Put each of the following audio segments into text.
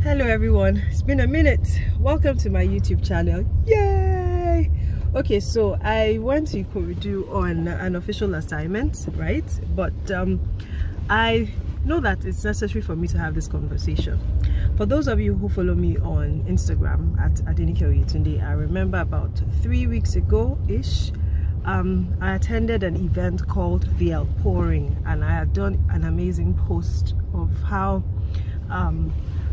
Hello everyone, it's been a minute. Welcome to my YouTube channel. Yay! Okay, so I went to Ikorodu on an official assignment, right? But I know that it's necessary for me to have this conversation. For those of you who follow me on Instagram at Adenike Oyetunde, I remember about 3 weeks ago-ish, I attended an event called The Outpouring, and I had done an amazing post of how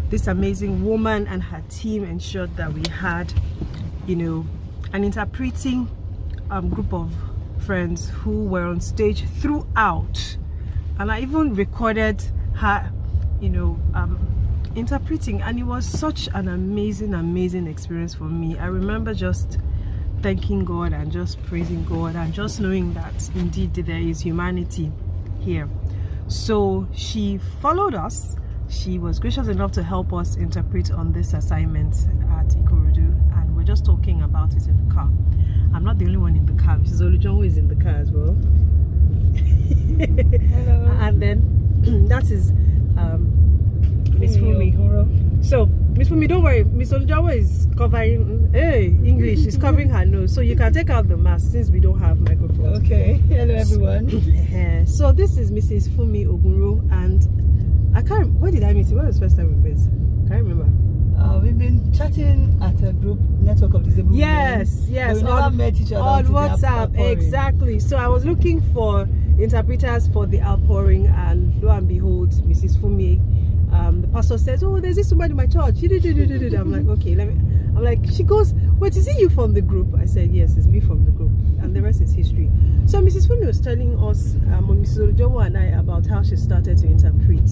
this amazing woman and her team ensured that we had, an interpreting group of friends who were on stage throughout. And I even recorded her, interpreting, and it was such an amazing experience for me. I remember just thanking God and just praising God and just knowing that indeed there is humanity here. So she followed us. She was gracious enough to help us interpret on this assignment at Ikorodu, and we're just talking about it in the car. I'm not the only one in the car. Mrs. Olujon is in the car as well. Hello. And then that is Miss Funmi. So Miss Funmi, don't worry. Miss Olujon is covering English. She's covering her nose, so you can take out the mask since we don't have microphones. Okay. Hello everyone. So this is Mrs. Funmi Ogunro, and I can't. Where did I meet you? When was the first time we met? Can't remember. We've been chatting at a group network of disabled women. Yes. We never met each other on WhatsApp. Exactly. So I was looking for interpreters for the outpouring, and lo and behold, Mrs. Funmi, the pastor says, "Oh, there's this woman in my church." I'm like, okay, I'm like, she goes, "Wait, is it you from the group?" I said, "Yes, it's me from the group," and the rest is history. So Mrs. Funmi was telling us, Mrs. Olujowo and I, about how she started to interpret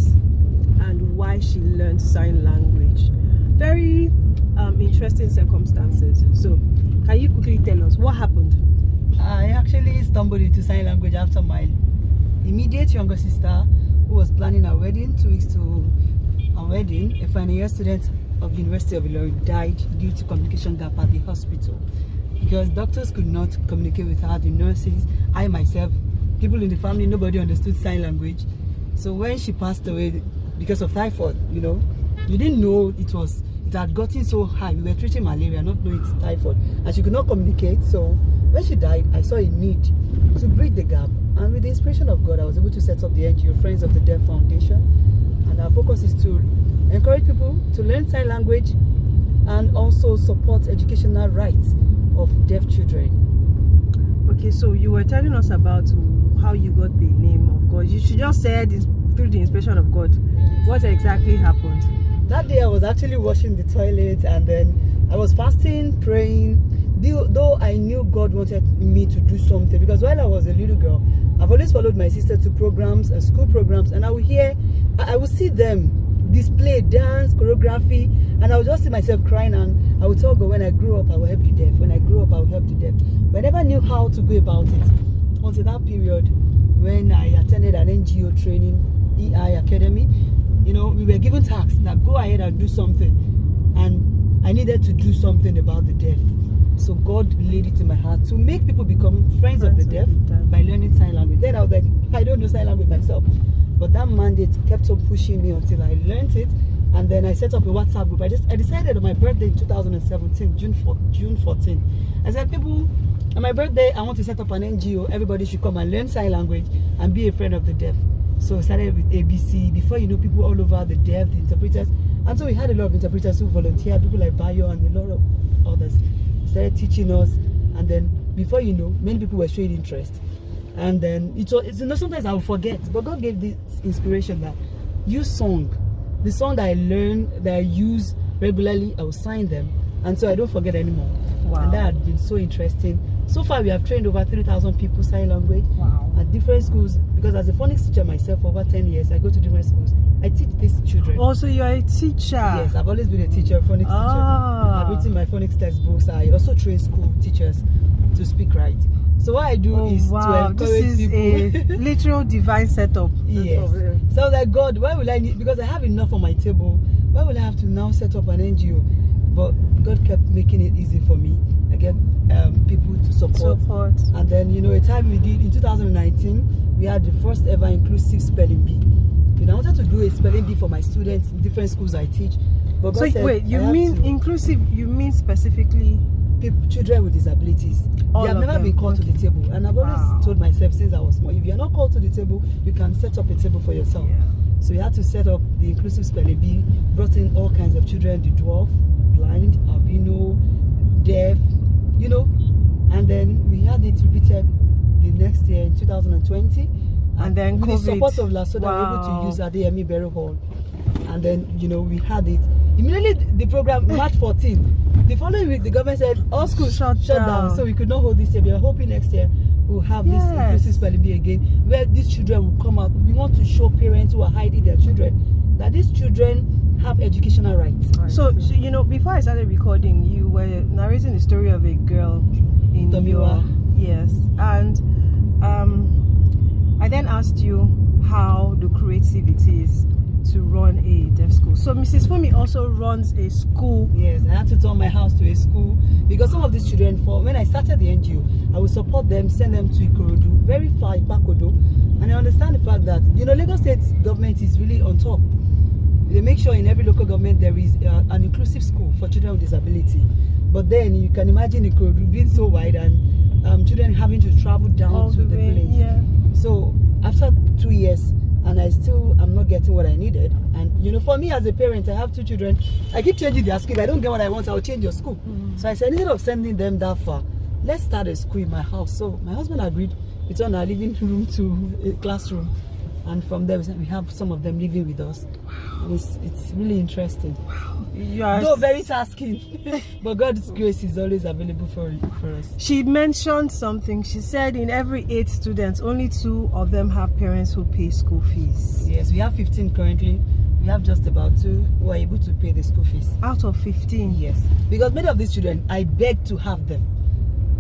and why she learned sign language. Very interesting circumstances. So can you quickly tell us what happened? I actually stumbled into sign language after my immediate younger sister, who was planning her wedding. 2 weeks to her wedding, a final year student of University of Ilorin died due to communication gap at the hospital, because doctors could not communicate with her, the nurses, I myself, people in the family, nobody understood sign language. So when she passed away because of typhoid, you didn't know it had gotten so high. We were treating malaria, not knowing it's typhoid, and she could not communicate. So when she died, I saw a need to bridge the gap, and with the inspiration of God, I was able to set up the NGO Friends of the Deaf Foundation, and our focus is to encourage people to learn sign language and also support educational rights of deaf children. Okay, so you were telling us about how you got the name of God. You should just said through the inspiration of God. What exactly happened? That day I was actually washing the toilet, and then I was fasting, praying, though I knew God wanted me to do something, because while I was a little girl, I've always followed my sister to programs and school programs, and I would see them display dance, choreography, and I would just see myself crying, and I would tell God, when I grow up I will help the deaf. When I grow up I will help the deaf. But I never knew how to go about it until that period when I attended an NGO training, EI Academy. We were given tasks that go ahead and do something, and I needed to do something about the deaf. So God laid it in my heart to make people become friends of the deaf by learning sign language. Then I was like, I don't know sign language myself. But that mandate kept on pushing me until I learned it, and then I set up a WhatsApp group. I decided on my birthday in 2017, June 14. I said, people, on my birthday, I want to set up an NGO. Everybody should come and learn sign language and be a friend of the deaf. So I started with ABC. Before you know, people all over, the deaf, the interpreters. And so we had a lot of interpreters who volunteered, people like Bayo and a lot of others. They started teaching us, and then before you know, many people were showing interest. And then sometimes I will forget, but God gave this inspiration that use song. The song that I learn, that I use regularly, I will sign them, and so I don't forget anymore. Wow. And that had been so interesting. So far we have trained over 3,000 people sign language. Wow. At different schools, because as a phonics teacher myself for over 10 years, I go to different schools. I teach these children. Also, you are a teacher. Yes, I've always been a teacher, phonics teacher. I've written my phonics textbooks. I also train school teachers to speak right. So what I do is to encourage people. This is a literal divine setup. Yes. So I was like, God, why will I need, because I have enough on my table, why will I have to now set up an NGO? But God kept making it easy for me. I get people to support. And then, a time we did, in 2019, we had the first ever inclusive spelling bee. I wanted to do a spelling bee for my students in different schools I teach. But God So said, wait, you I have mean to- inclusive? You mean specifically? children with disabilities. All They have of never them, been called to the table. And I've always Wow. told myself since I was small, if you're not called to the table, you can set up a table for yourself. Yeah. So we had to set up the inclusive spelling bee, brought in all kinds of children, the dwarf, blind, albino, deaf, you know. And then we had it repeated the next year in 2020. And then with COVID. the support of LASODA, we were able Wow. to use Adeyemi Berry Hall. And then, you know, we had it. Immediately the program, March 14, the following week, the government said all schools shut down. So we could not hold this year. We are hoping next year we'll have this inclusive spelling bee again, where these children will come out. We want to show parents who are hiding their children that these children have educational rights. So you know, before I started recording, you were narrating the story of a girl in Tomiwa. Yes, and I then asked you how the creativity is to run a deaf school. So Mrs. Funmi also runs a school. Yes, I had to turn my house to a school because some of these children, when I started the NGO, I would support them, send them to Ikorodu, very far, Ipakodo. And I understand the fact that, you know, Lagos State government is really on top. They make sure in every local government there is an inclusive school for children with disability. But then you can imagine Ikorodu being so wide and children having to travel down All to the way, place. yeah. So after 2 years, and I'm not getting what I needed. And you know, for me as a parent, I have 2 children. I keep changing their school. If I don't get what I want, I'll change your school. So I said, instead of sending them that far, let's start a school in my house. So my husband agreed. We turned our living room to a classroom. And from there, we have some of them living with us. And it's really interesting. Though very tasking, but God's grace is always available for us. She mentioned something. She said in every 8 students, only 2 of them have parents who pay school fees. Yes, we have 15 currently. We have just about 2 who are able to pay the school fees. Out of 15? Yes, because many of these children, I beg to have them.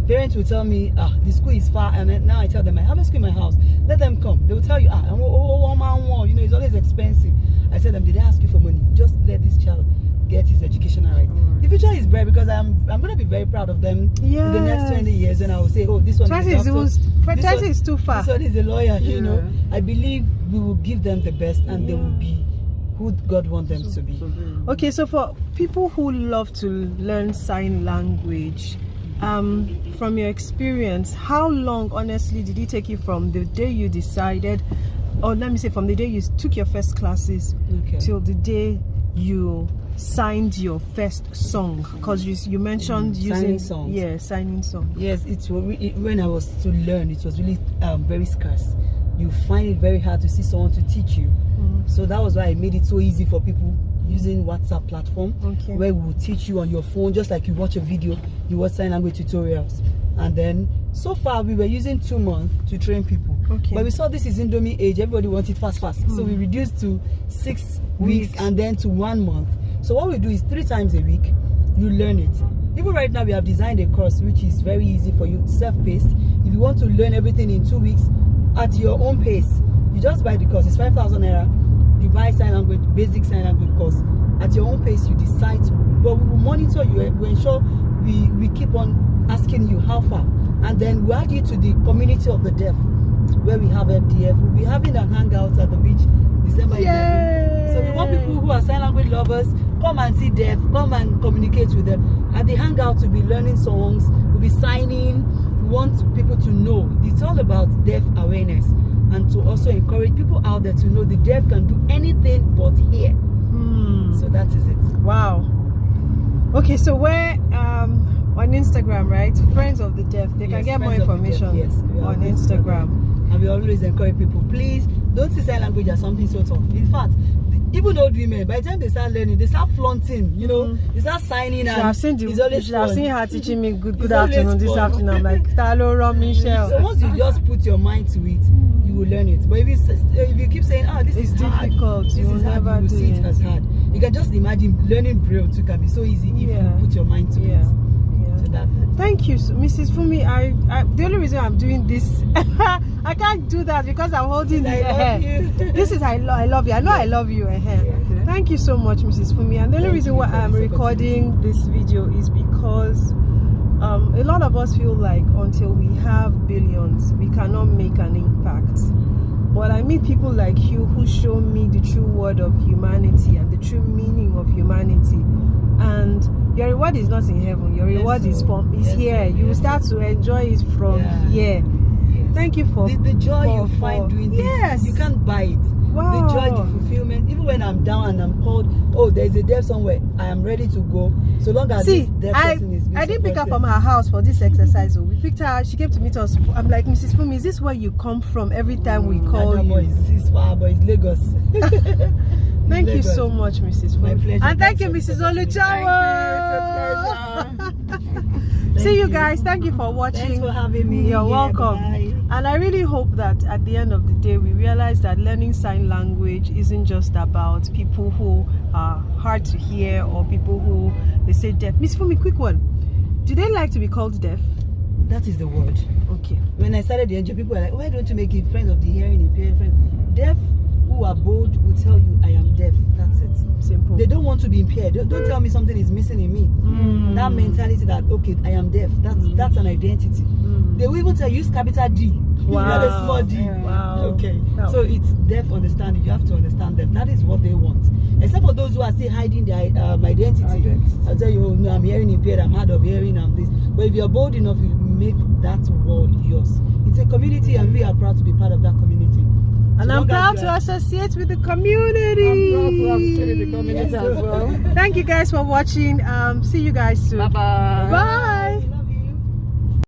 Parents will tell me, the school is far, and then now I tell them, I have a school in my house. Let them come. They will tell you, you know, it's always expensive. I said them, did I ask you for money? Just let this child get his educational right. The future is bright because I'm going to be very proud of them in the next 20 years, and I will say, oh, this one is a doctor. 20 is too far. This one is a lawyer, you know. I believe we will give them the best, and they will be who God wants them to be. Okay, so for people who love to learn sign language, from your experience, how long honestly did it take you from the day you decided, or let me say from the day you took your first classes till the day you signed your first song? Because you mentioned using signing songs. Yes, when I was to learn, it was really very scarce. You find it very hard to see someone to teach you. So that was why I made it so easy for people using WhatsApp platform, where we will teach you on your phone, just like you watch a video, you watch sign language tutorials. And then so far we were using 2 months to train people. But we saw this is Indomie age, everybody wants it fast. So we reduced to 6 weeks and then to 1 month. So what we do is 3 times a week, you learn it. Even right now we have designed a course which is very easy for you, self-paced. If you want to learn everything in 2 weeks at your own pace, you just buy the course. It's 5,000 naira. You buy sign language, basic sign language course. At your own pace, you decide to. But we will monitor you. We ensure we keep on asking you how far. And then we add you to the community of the deaf, where we have FDF. We'll be having a hangout at the beach December 11th. So we want people who are sign language lovers, come and see deaf, come and communicate with them. At the hangout, we'll be learning songs, we'll be signing. We want people to know. It's all about deaf awareness, and to also encourage people out there to know the deaf can do anything but hear. So that is it. Wow. Okay, so where on Instagram, right? Friends of the Deaf. They can get more information on Instagram. And we always encourage people, please don't see sign language as something so tough. In fact, even old women, by the time they start learning, they start flaunting, you know, they start signing. I've seen her teaching me good afternoon this afternoon. I'm like, Talo, Michelle. So once you just put your mind to it, you will learn it. But if you keep saying, this is difficult, you will never do see it as hard. You can just imagine learning Braille too can be so easy if you put your mind to it. So that's it. Thank you, Mrs. Funmi. The only reason I'm doing this, I can't do that because I'm holding the hair. This is I love you. I know I love you. Thank you so much, Mrs. Funmi. And the only reason why I'm recording this video is because a lot of us feel like until we have billions, we cannot make an impact. but I meet people like you who show me the true word of humanity and the true meaning of humanity. And your reward is not in heaven. Your reward is here. You will start to enjoy it from here. Yes. Thank you for the joy you find doing this. Yes. You can't buy it. Wow. The joy, the fulfillment. Even when I'm down and I'm called, oh, there's a deaf somewhere, I am ready to go. So long as this deaf person is being I didn't pick her supported. from her house for this exercise. We picked her. She came to meet us. I'm like, Mrs. Funmi, is this where you come from every time we call you? It's far, but it's Lagos. Thank you so much, Mrs. Funmi. My pleasure. And thank you, Mrs. Oluchawa. See you guys. Thank you for watching. Thanks for having me. You're welcome. Bye. And I really hope that at the end of the day, we realize that learning sign language isn't just about people who are hard to hear or people who they say deaf. Miss Funmi, quick one. Do they like to be called deaf? That is the word. Okay. When I started the NGO, people were like, why don't you make it friends of the hearing impaired friends? Deaf who are bold will tell you, I am deaf. That's it. Simple. They don't want to be impaired. Don't tell me something is missing in me. That mentality that, okay, I am deaf. That's an identity. They will even tell you, use capital D. Wow. Not a small d. Wow. Okay. No. So it's deaf understanding. You have to understand them. That is what they want. Except for those who are still hiding their identity. I'll tell you, oh, no, I'm hearing impaired, I'm hard of hearing, I'm this. But if you're bold enough, you make that word yours. It's a community and we are proud to be part of that community. And I'm proud to associate with the community. I'm proud to associate with the community as well. Thank you guys for watching. See you guys soon. Bye-bye. Bye.